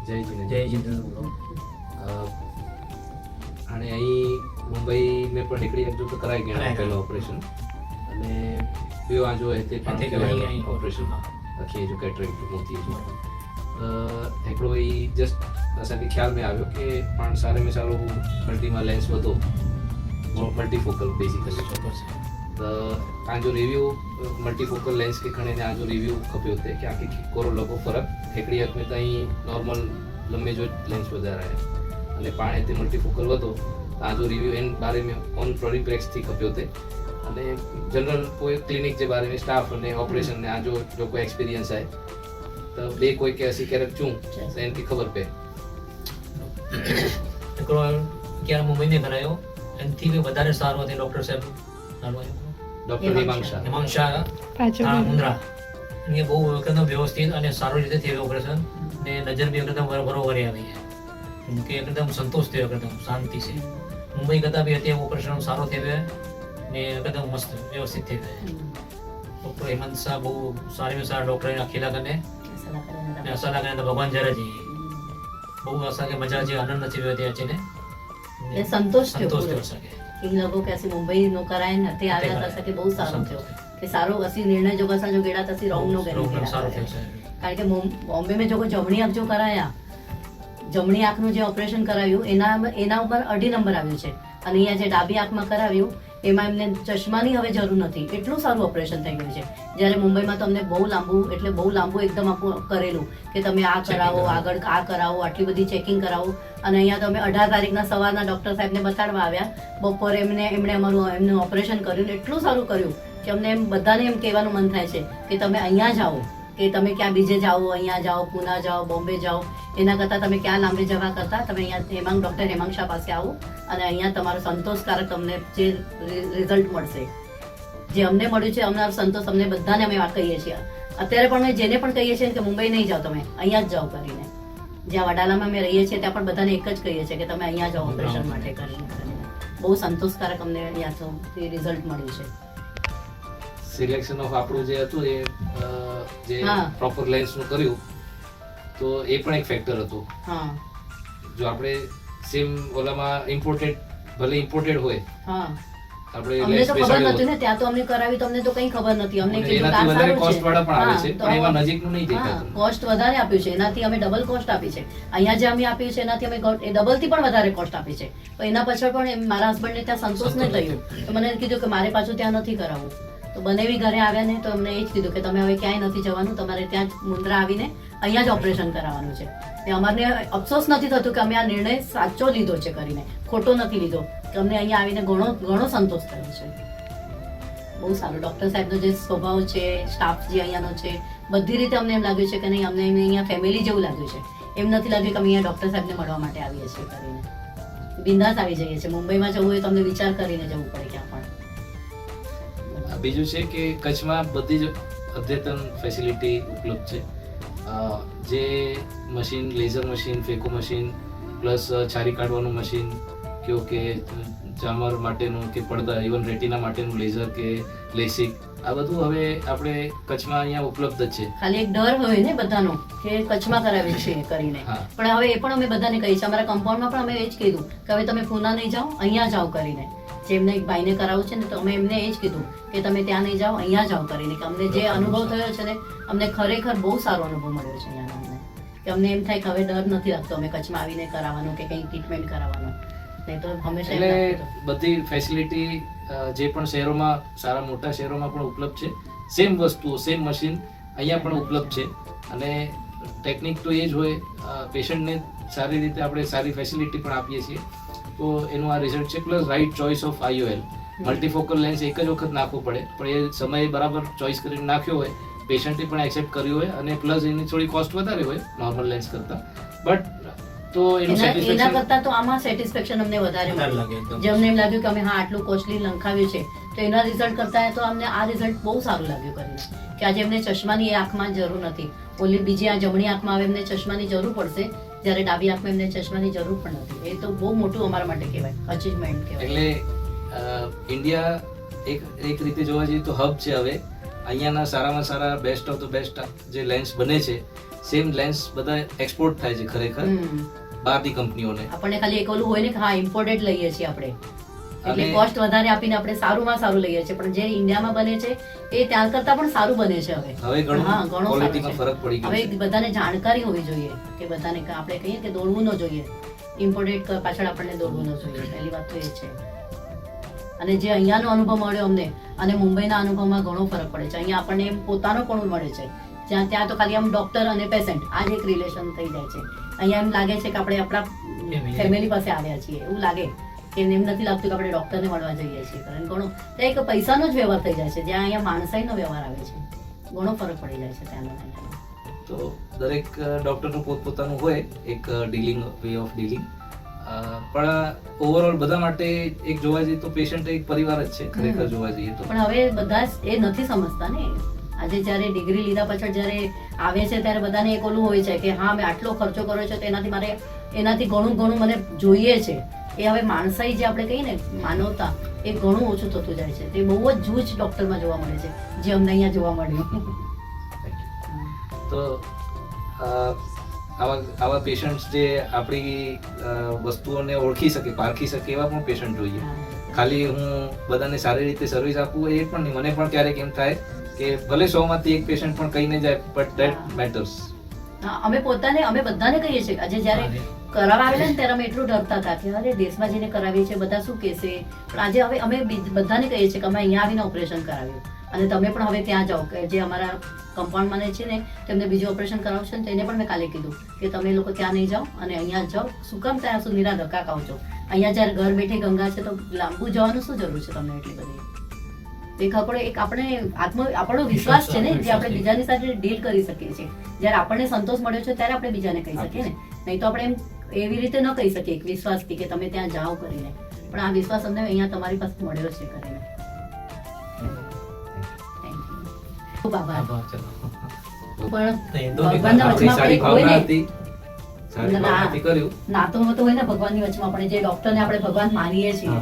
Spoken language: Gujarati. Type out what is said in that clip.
जय जिनेन्द्र हाणे અહીં મુંબઈ में પણ हिकिड़ी जो त कराए गया पहलो ऑपरेशन अने ॿियो आहे जो हिते पाण कयो ऑपरेशन अखीअ जो कैटरेक्ट मोतीअ जो हिकिड़ो ई जस्ट असांखे ख्याल में आयो कि पाण सारे में सारो मल्टीमा लेंस वधो मल्टीफोकल बेसिकली त तव्हांजो रिव्यू मल्टीफोकल लेंस खे खणे तव्हांजो रिव्यू खपे हुते कि आखिर कोरो लॻो फ़र्क़ु हिकिड़ी अख में ताईं नॉर्मल लंबे जो लेंस वधाराए અને પાણ हिते मल्टीफोकल वधो तव्हांजो रिव्यू इन बारे में ऑन प्रोडिप्रेक्स थी खपे हुते અને जनरल कोई क्लिनिक जे बारे में स्टाफ ने ऑपरेशन ने आजो जो कोई एक्सपीरियंस है तो बे कोई के ऐसी कैरेक्ट चूं से इनकी खबर पे हिकिड़ो क्या मुंबई में करायो एनथी में વધારે સારો હતો ડોક્ટર સાહેબ નાનો ડોક્ટર હિમાંશા મુંદ્રા એ બહુ એકદમ વ્યવસ્થિત અને સારી રીતે થયું ઓપરેશન ને નજર બી એકદમ બરોબર આવી કે એકદમ સંતોષ થયો એકદમ શાંતિ से मुंबई करता भी हते ऑपरेशन सारो थे ने एकदम मस्त व्यवस्थित थे डॉक्टर हेमंत साहब बहु सारे में सारा डॉक्टर अकेला करने ऐसा लगा तो भगवान जरा जी बहु ऐसा के मजा जी आनंद अच्छी व्यवस्था अच्छे ने ये संतोष थयो सके इन लोगों कैसे मुंबई नो कराए न ते आव्या था सके बहुत सारो थयो કે સારો અસી નિર્ણય જો કસા જો ગેડા તસી રોંગ નો ગેડા સારો થયો છે કારણ કે બોમ્બે में જો જમણી આંખ જો કરાયા જમણી આંખનું જે ઓપરેશન કરાવ્યું એના ઉપર 2.5 નંબર આવ્યું છે અને અહીંયા જે ડાબી આંખમાં કરાવ્યું એમાં એમને ચશ્માની હવે જરૂર નથી એટલું સારું ઓપરેશન થઈ ગયું છે જ્યારે મુંબઈમાં તમને બહુ લાંબુ એકદમ કરેલું કે તમે આ કરાવો આગળ આ કરાવો આટલી બધી ચેકિંગ કરાવો અને અહીંયા તમે 18 તારીખના સવારના ડોક્ટર સાહેબને બતાડવા આવ્યા બપોરે એમણે એમનું ઓપરેશન કર્યું એટલું સારું કર્યું કે અમને એમ બધાને એમ કહેવાનું મન થાય છે કે તમે અહીંયા જાઓ કે તમે ક્યાં બીજે જાઓ અહીંયા જાઓ પૂના જાઓ બોમ્બે જાઓ એના કરતાં તમે ક્યાં લાંબે જવા કરતાં તમે અહીંયા ડોક્ટર હેમાંશા પાસે આવો અને અહીંયા તમારો સંતોષકારક તમને જે રિઝલ્ટ મળશે જે અમને મળ્યું છે અમારો સંતોષ અમને બધાને અમે કહીએ છીએ અત્યારે પણ અમે જેને પણ કહીએ છીએ કે મુંબઈ નહીં જાઓ તમે અહીંયા જ જાઓ કરીને જ્યાં વડાલામાં અમે રહીએ છીએ ત્યાં પણ બધાને એક જ કહીએ છીએ કે તમે અહીંયા જાઓ ઓપરેશન માટે કરીને બહુ સંતોષકારક અમને અહીંયાથી રિઝલ્ટ મળ્યું છે સિલેક્શન ઓફ આપણું જે હતું એ જે પ્રોપર લેન્સ નું કર્યું તો એ પણ એક ફેક્ટર હતું જો આપણે સેમ ઓલામાં ઇમ્પોર્ટેડ ભલે ઇમ્પોર્ટેડ હોય આપણે અમને તો ખબર નથી ને ત્યાં તો અમને કરાવી તો અમને તો કંઈ ખબર નથી અમને કીધું કે વધારે કોસ્ટ વાળા પણ આવે છે પણ એમાં નજીકનું નહીં દેખાતું કોસ્ટ વધારે આપ્યું છે એનાથી અમે ડબલ કોસ્ટ આપી છે અહીંયા જે અમે આપ્યું છે એનાથી અમે ડબલ થી પણ વધારે કોસ્ટ આપી છે તો એના પાછળ પણ મારા હસબન્ડને ત્યાં સંતોષ નહીં થયું તો મને કીધું કે મારે પાછું ત્યાં નથી કરાવવું તો બનેવી ઘરે આવ્યા ને તો એમને એ જ કીધું કે તમે હવે ક્યાંય નથી જવાનું તમારે ત્યાં જ મુંદ્રા આવીને અહીંયા જ ઓપરેશન કરાવવાનું છે તે અમારને અફસોસ નથી થતું કે અમે આ નિર્ણય સાચો લીધો છે કરીને ખોટો નથી લીધો કે અમને અહીંયા આવીને ઘણો સંતોષ થયો છે બહુ સારું ડોક્ટર સાહેબનો જે સ્વભાવ છે સ્ટાફ જે અહીંયાનો છે બધી રીતે અમને એમ લાગ્યું છે કે નહીં અમને અહીંયા ફેમિલી જેવું લાગ્યું છે એમ નથી લાગ્યું કે અમે અહીંયા ડોક્ટર સાહેબને મળવા માટે આવીએ છીએ કરીને બિંદાસ આવી જઈએ છીએ મુંબઈમાં જવું હોય તો અમને વિચાર કરીને જવું પડે ક્યાં પણ બીજું છે કે કચ્છમાં બધી જ અદ્યતન ફેસિલિટી ઉપલબ્ધ છે જે machine laser machine phaco machine plus છારી કાઢવાનું મશીન કયો કે જામર માટેનું કે પડદા ઇવન રેટિના માટેનું લેઝર કે લેસિક આ બધું હવે આપણે કચ્છમાં અહીંયા ઉપલબ્ધ છે ખાલી એક ડર હોય ને બધાનો કે કચ્છમાં કરાવે છે કરીને પણ હવે એ પણ અમે બધાને કહીએ છીએ અમારા કમ્પાઉન્ડમાં પણ અમે એ જ કીધું કે હવે તમે પૂના નહીં જાઓ અહીંયા જાઓ કરીને જેમને એક ભાઈને કરાવવું છે ને તો અમે એમને એ જ કીધું કે તમે ત્યાં નહીં જાઓ અહીંયા જાઓ કરીને કે અમને જે અનુભવ થયો છે ને અમને ખરેખર બહુ સારો અનુભવ મળ્યો છે અહીંયા અમને કે અમને એમ થાય કે હવે ડર નથી લાગતો અમે કચ્છમાં આવીને કરાવવાનો કે કંઈ ટ્રીટમેન્ટ કરાવવાનો નહીં તો હંમેશા એટલે બધી ફેસિલિટી જે પણ શહેરોમાં સારા મોટા શહેરોમાં પણ ઉપલબ્ધ છે સેમ વસ્તુઓ સેમ મશીન અહીંયા પણ ઉપલબ્ધ છે અને ટેકનિક તો એ જ હોય પેશન્ટને સારી રીતે આપણે સારી ફેસિલિટી પણ આપીએ છીએ તો એનું આ રિઝલ્ટ છે plus right choice of IOL multifocal lens એક જ વખત નાખવો પડે પણ એ સમય બરાબર ચોઇસ કરીને નાખ્યો હોય પેશન્ટે પણ એક્સેપ્ટ કર્યું હોય અને પ્લસ એની થોડી કોસ્ટ વધારે હોય નોર્મલ લેન્સ કરતાં બટ તો એના કરતાં તો આમાં સેટિસ્ફેક્શન અમને વધારે મળ્યું જે અમને એમ લાગ્યું કે અમે આટલું કોસ્ટલી લંખાવ્યું છે તો એના રિઝલ્ટ કરતાં તો અમને આ રિઝલ્ટ બહુ સારું લાગ્યું કરીને કે આજે એમને ચશ્માની એ આંખમાં જરૂર નથી ઓલી બીજી આ જમણી આંખમાં હવે એમને ચશ્માની જરૂર પડશે જ્યારે ડાબી આંખમાં એમને ચશ્માની જરૂર પણ નથી એ તો બહુ મોટું અમારા માટે કહેવાય અચીવમેન્ટ કહેવાય એટલે ઇન્ડિયા એક રીતે જોવા જઈએ તો હબ છે હવે અહીંયાના સારામાં સારા બેસ્ટ ઓફ ધ બેસ્ટ જે લેન્સ બને છે સેમ લેન્સ બધા એક્સપોર્ટ થાય છે ખરેખર બહારની કંપનીઓને. આપણને ખાલી એક ઓલું હોય ને કે હા ઇમ્પોર્ટેડ લઈએ છીએ આપણે, એટલે અને- કોસ્ટ વધારે આપીને આપણે સારુંમાં સારું લઈએ છીએ, પણ જે ઇન્ડિયામાં બને છે એ ત્યાં કરતા પણ સારું બને છે હવે. હવે ઘણું હા, ઘણું સારું ક્વોલિટીમાં છે. ફરક પડી ગયો હવે છે. બધાને જાણકારી હોવી જોઈએ કે બધાને કે આપણે કહીએ કે દોડવું ન જોઈએ, ઇમ્પોર્ટેડ પાછળ આપણને દોડવું ન જોઈએ. પહેલી વાત તો એ છે. અને જે અહીંયાનો અનુભવ મળ્યો અમને અને મુંબઈના અનુભવમાં ઘણો ફરક પડે છે. અહીંયા આપણને એમ પોતાનો પણ મળે છે, ત્યાં તો ખાલી આમ ડોક્ટર અને પેશન્ટ આ જ એક રિલેશન થઈ જાય છે. અહીંયા એમ લાગે છે કે આપણે આપણા ફેમિલી પાસે આવ્યા છીએ એવું લાગે, કે એમ નથી લાગતું કે આપણે ડોક્ટરને મળવા જઈએ છીએ. કારણ ઘણો ત્યાં એક પૈસાનો જ વ્યવહાર થઈ જાય છે, જ્યાં અહીંયા માણસાઈનો વ્યવહાર આવે છે. ઘણો ફરક પડી જાય છે ત્યાંનો. તો દરેક ડોક્ટરનું પોતપોતાનું હોય એક ડીલિંગ વે ઓફ ડીલિંગ, પણ ઓવરઓલ બધા માટે એક જોવા જઈએ તો પેશન્ટ એક પરિવાર જ છે ખરેખર જોવા જઈએ તો. પણ હવે બધા જ એ નથી સમજતા ને. આજે જ્યારે ડિગ્રી લીધા પાછળ જ્યારે આવે છે ત્યારે બધાને એક ઓલું હોય છે કે હા મેં આટલો ખર્ચો કર્યો છે તો એનાથી ઘણું મને જોઈએ છે. એ હવે માણસાઈ જે આપણે કહીએ ને માનવતા એ ઘણું ઓછું થતું જાય છે. તે બહુ જ જૂજ ડોક્ટરમાં જોવા મળે છે, જે અમને અહીંયા જોવા મળ્યું. તો આવા પેશન્ટ્સ જે આપણી વસ્તુઓને ઓળખી શકે પારખી શકે એવા પણ પેશન્ટ જોઈએ. ખાલી હું બધાને સારી રીતે સર્વિસ આપું એ પણ નહીં. મને પણ ક્યારેક એમ થાય કે ભલે 100 માંથી એક પેશન્ટ પણ કહીને જાય બટ ધેટ મેટર્સ. અમે બધાને કહીએ છીએ. આજે જ્યારે કરાવવા આવેલા ને ત્યારે અમે એટલું ડરતા હતા કે અરે દેશમાં જઈને કરાવીએ છીએ બધા શું કહેશે, પણ આજે હવે અમે બધાને કહીએ છીએ કે અમે અહીંયા આવીને ઓપરેશન કરાવ્યું અને તમે પણ હવે ત્યાં જાઓ. કે જે અમારા કમ્પાઉન્ડમાં છે ને તેમને બીજું ઓપરેશન કરાવશે ને તેને પણ મેં કાલે કીધું કે તમે લોકો ત્યાં નહીં જાઓ અને અહીંયા જ જાઓ. શું કામ ત્યાં સુધીના ધક્કા ખાવ છો? અહીંયા જ્યારે ઘર બેઠી ગંગા છે તો લાંબુ જવાનું શું જરૂર છે તમને એટલી બધી? એક આપણો વિશ્વાસ છે ને જે આપણે બીજાની સાથે ડીલ કરી શકીએ છીએ. જ્યારે આપણને સંતોષ મળ્યો છે ત્યારે આપણે બીજાને કહી શકીએ ને. નહીં તો આપણે એમ એવી રીતે ન કહી શકીએ એક વિશ્વાસથી કે તમે ત્યાં જાઓ કરીને. પણ આ વિશ્વાસ અમને અહીંયા તમારી પાસે મળ્યો છે કરીને. ખૂબ આભાર. પણ ભગવાનના આપણી વચમાં સારી આપણે કોઈ ભાવના ને હતી, સારી ભાવનાથી કર્યું. નાતો હોય ને ભગવાનની વચમાં આપણે જે ડોક્ટરને આપણે ભગવાન માનીએ છીએ